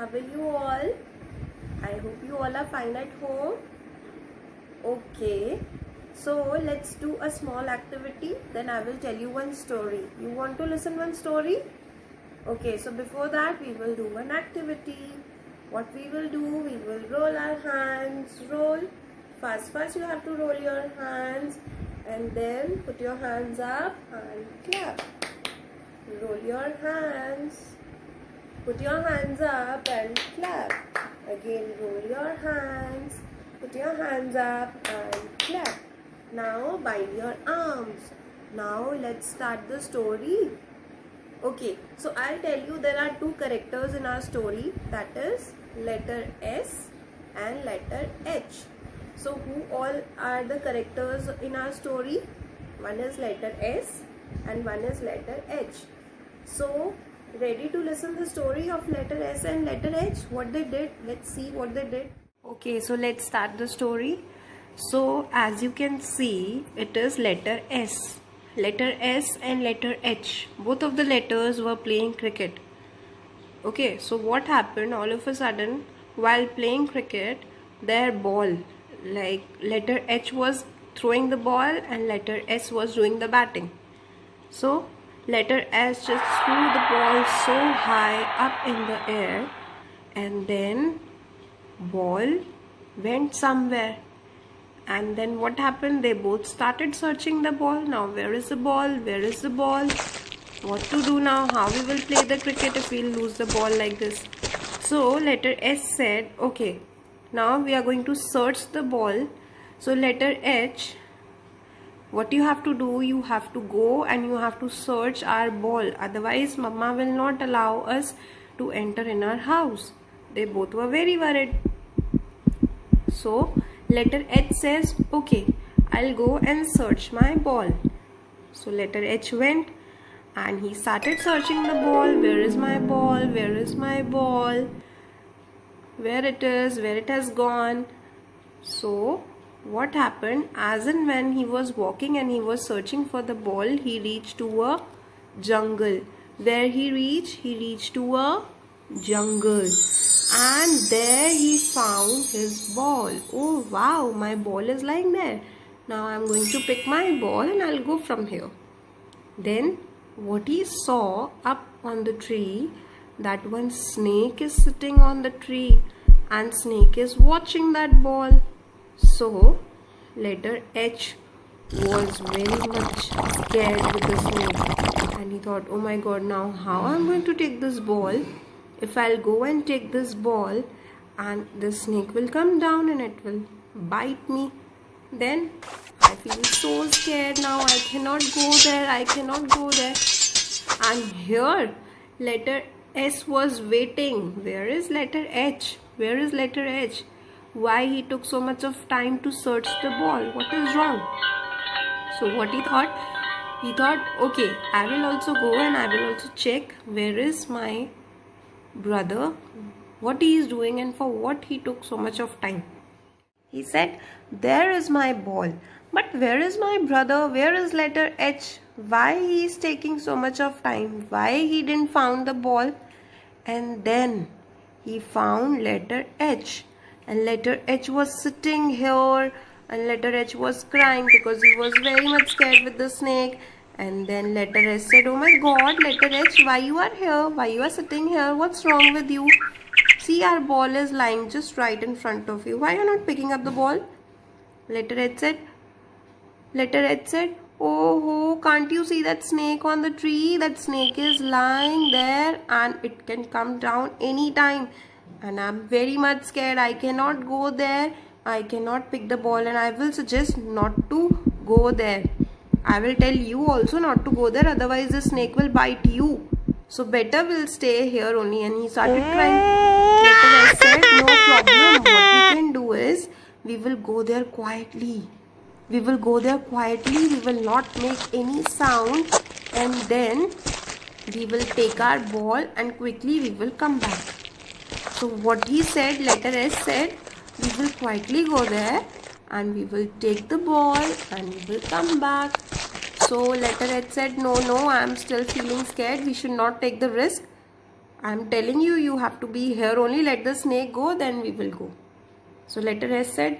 How are you all? I hope you all are fine at home. Okay, so let's do a small activity, then I will tell you one story. You want to listen one story? Okay, so before that we will do an activity. What we will do, we will roll our hands. Roll. First you have to roll your hands and then put your hands up and clap. Roll your hands. Put your hands up and clap. Again, roll your hands. Put your hands up and clap. Now bind your arms. Now let's start the story. Okay, so I'll tell you there are two characters in our story, that is letter S and letter H. So who all are the characters in our story? One is letter S and one is letter H. So ready to listen the story of letter S and letter H? What they did? Let's see what they did. Okay, so let's start the story. So as you can see, it is letter S. Letter S and letter H. Both of the letters were playing cricket. Okay, so what happened? All of a sudden, while playing cricket, their ball, like letter H was throwing the ball and letter S was doing the batting. So letter S just threw the ball so high up in the air and then ball went somewhere. And then what happened? They both started searching the ball. Now where is the ball? Where is the ball? What to do now? How we will play the cricket if we lose the ball like this? So letter S said, okay, now we are going to search the ball. So letter H, what you have to do, you have to go and you have to search our ball. Otherwise, Mama will not allow us to enter in our house. They both were very worried. So letter H says, okay, I'll go and search my ball. So letter H went and he started searching the ball. Where is my ball? Where is my ball? Where it is? Where it has gone? So what happened? As and when he was walking and he was searching for the ball, he reached to a jungle. Where he reached to a jungle. And there he found his ball. Oh wow, my ball is lying there. Now I'm going to pick my ball and I'll go from here. Then what he saw up on the tree, that one snake is sitting on the tree and snake is watching that ball. So letter H was very much scared with the snake and he thought, oh my god, now how I'm going to take this ball? If I'll go and take this ball and the snake will come down and it will bite me, then I feel so scared now. I cannot go there. I cannot go there. And here letter S was waiting. Where is letter H? Where is letter H? Why he took so much of time to search the ball? What is wrong? So what he thought? He thought, okay, I will also go and I will also check where is my brother, what he is doing and for what he took so much of time. He said, there is my ball, but where is my brother? Where is letter H? Why he is taking so much of time? Why he didn't found the ball? And then he found letter H, and letter H was sitting here and letter H was crying because he was very much scared with the snake. And then letter S said, oh my god, letter H, why you are here? Why you are sitting here? What's wrong with you? See, our ball is lying just right in front of you. Why are you not picking up the ball? Letter H said, oh, can't you see that snake on the tree? That snake is lying there and it can come down anytime. And I'm very much scared. I cannot go there. I cannot pick the ball and I will suggest not to go there. I will tell you also not to go there, otherwise the snake will bite you. So better we'll stay here only. And he started crying. Later I said, no problem. What we can do is, we will go there quietly. We will go there quietly. We will not make any sound. And then we will take our ball and quickly we will come back. So what he said, letter S said, we will quietly go there and we will take the ball and we will come back. So letter H said, no, I am still feeling scared. We should not take the risk. I'm telling you, you have to be here only. Let the snake go, then we will go. So letter S said,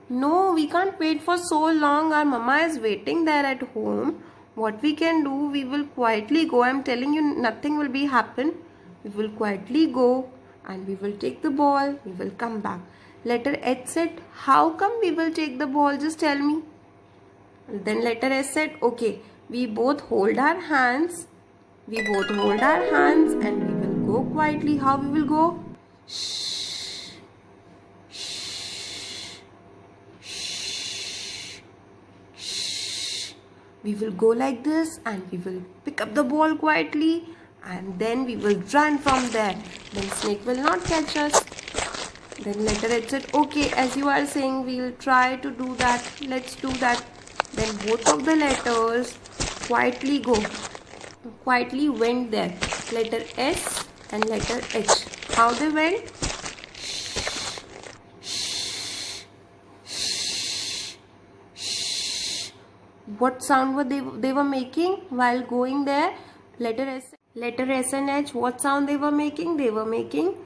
no, we can't wait for so long. Our mama is waiting there at home. What we can do, we will quietly go. I'm telling you, nothing will be happen. We will quietly go and we will take the ball. We will come back. Letter H said, how come we will take the ball? Just tell me. Then letter S said, okay, we both hold our hands. We both hold our hands and we will go quietly. How we will go? Shh. Shh. Shh. Shh. We will go like this and we will pick up the ball quietly and then we will run from there. Then snake will not catch us. Then letter H said, okay, as you are saying, we will try to do that. Let's do that. Then both of the letters quietly went there. Letter S and letter H. How they went? What sound were they were making while going there? Letter S and H. What sound they were making? They were making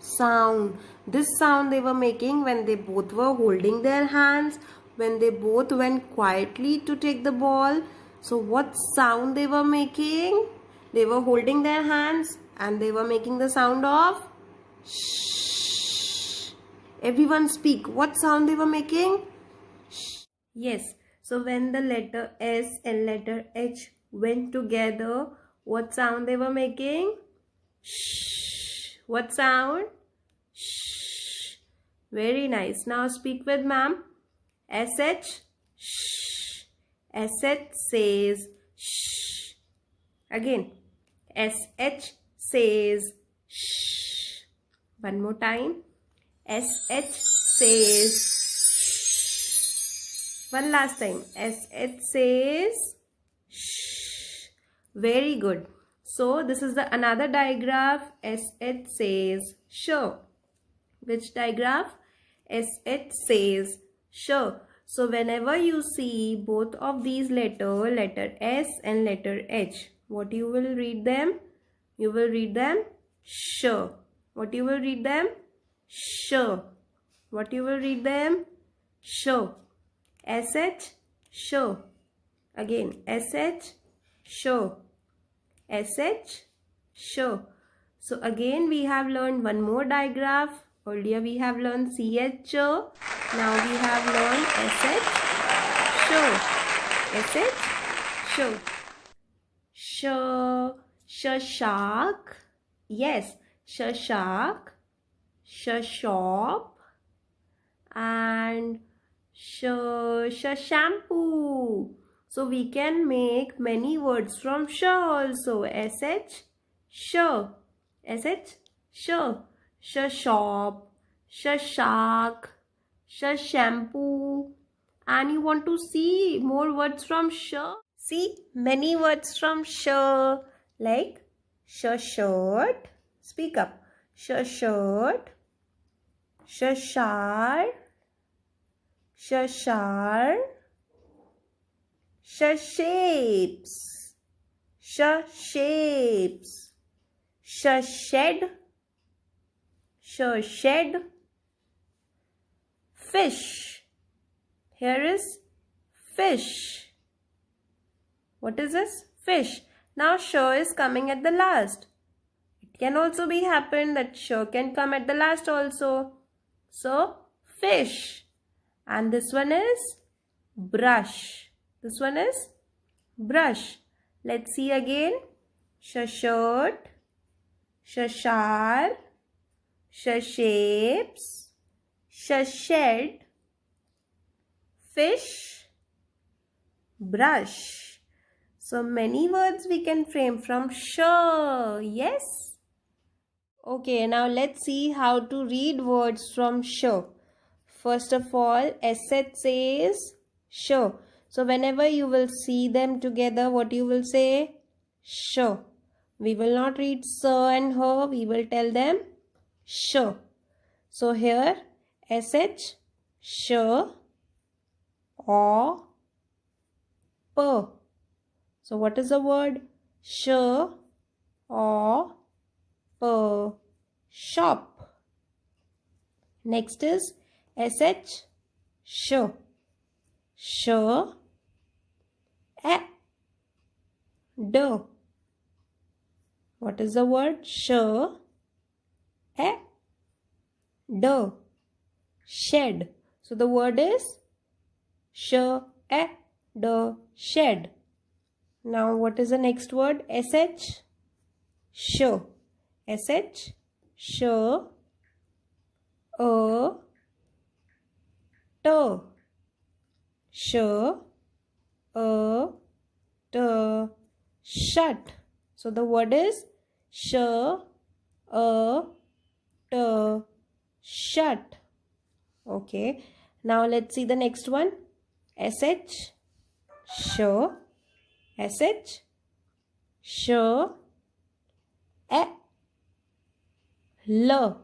sound. This sound they were making when they both were holding their hands, when they both went quietly to take the ball. So what sound they were making? They were holding their hands and they were making the sound of shh. Everyone speak. What sound they were making? Shh. Yes. So when the letter S and letter H went together, what sound they were making? Shh. What sound? Shh. Very nice. Now speak with ma'am. SH. Shh. SH says shh. Again. SH says shh. One more time. SH says shh. One last time. SH says shh. Very good. So this is the another digraph. SH says sure. Which digraph? SH says sure. So whenever you see both of these letters, letter S and letter H, what you will read them? You will read them sure. What you will read them? Sure. What you will read them? Sure. SH sure. Again SH sure. SH sure. So again we have learned one more digraph. Earlier we have learned CH sure. Now we have learned SH sure. SH sure. Shark. Yes. Shark. Shop. And shampoo. So we can make many words from sure also. SH sure. SH sure. Shop. Shark. Shampoo. And you want to see more words from sure? See many words from sure, like shirt. Speak up. Shirt. Share. Shapes. Shed. Fish. Here is fish. What is this? Fish. Now sure is coming at the last. It can also be happen that sure can come at the last also. So fish. And this one is brush. This one is brush. Let's see again. Shirt. Share. Shapes. Shed. Fish. Brush. So many words we can frame from sure. Yes. Okay, now let's see how to read words from sure. First of all, SH says sure. So whenever you will see them together, what you will say? Sure. We will not read sir and her. We will tell them sure. So here SH sure or per. So what is the word? Sh or p, shop. Next is sh, sh, sh, a, d. What is the word? Sh, a, d, shed. So the word is sh, a, d, shed. Now what is the next word? sh, sh, sh, sh, a, t, sh, a, t, shut. So the word is sh, a, t, shut. Okay. Now let's see the next one. sh, sh, sh, sh, a, l.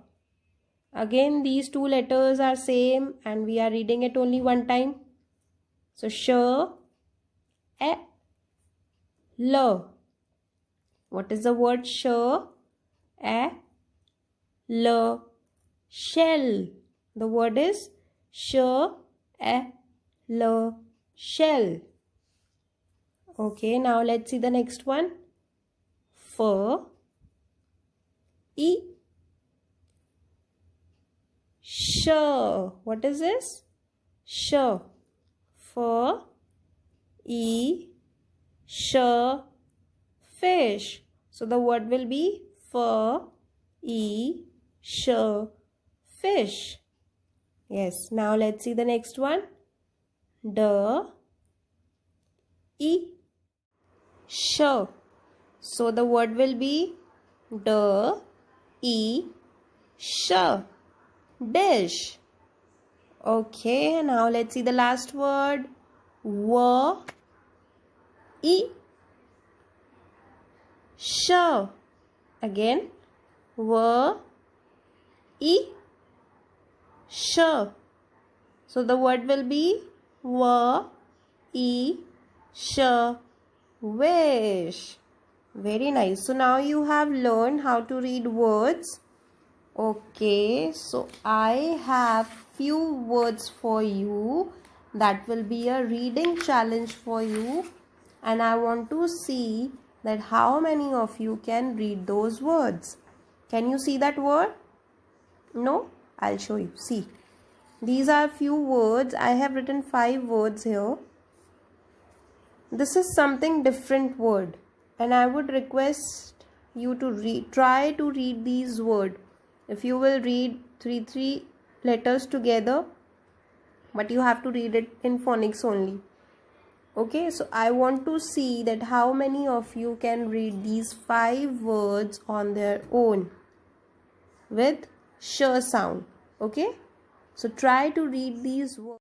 Again these two letters are same and we are reading it only one time. So sh, a, l. What is the word? Sh, a, l, shell. The word is sh, a, l, shell. Okay, now let's see the next one. F, e, sh. What is this? Sh. F, e, sh, fish. So the word will be f, e, sh, fish. Yes, now let's see the next one. D, e, sh. So the word will be d, e, sh, dish. Okay, now let's see the last word. W, e, sh. Again, w, e, sh. So the word will be w, e, sh, wish. Very nice. So now you have learned how to read words. Okay, so I have few words for you. That will be a reading challenge for you. And I want to see that how many of you can read those words. Can you see that word? No? I'll show you. See. These are few words. I have written 5 words here. This is something different word. And I would request you to try to read these words. If you will read three letters together, but you have to read it in phonics only. Okay, so I want to see that how many of you can read these 5 words on their own with sh sound. Okay, so try to read these words.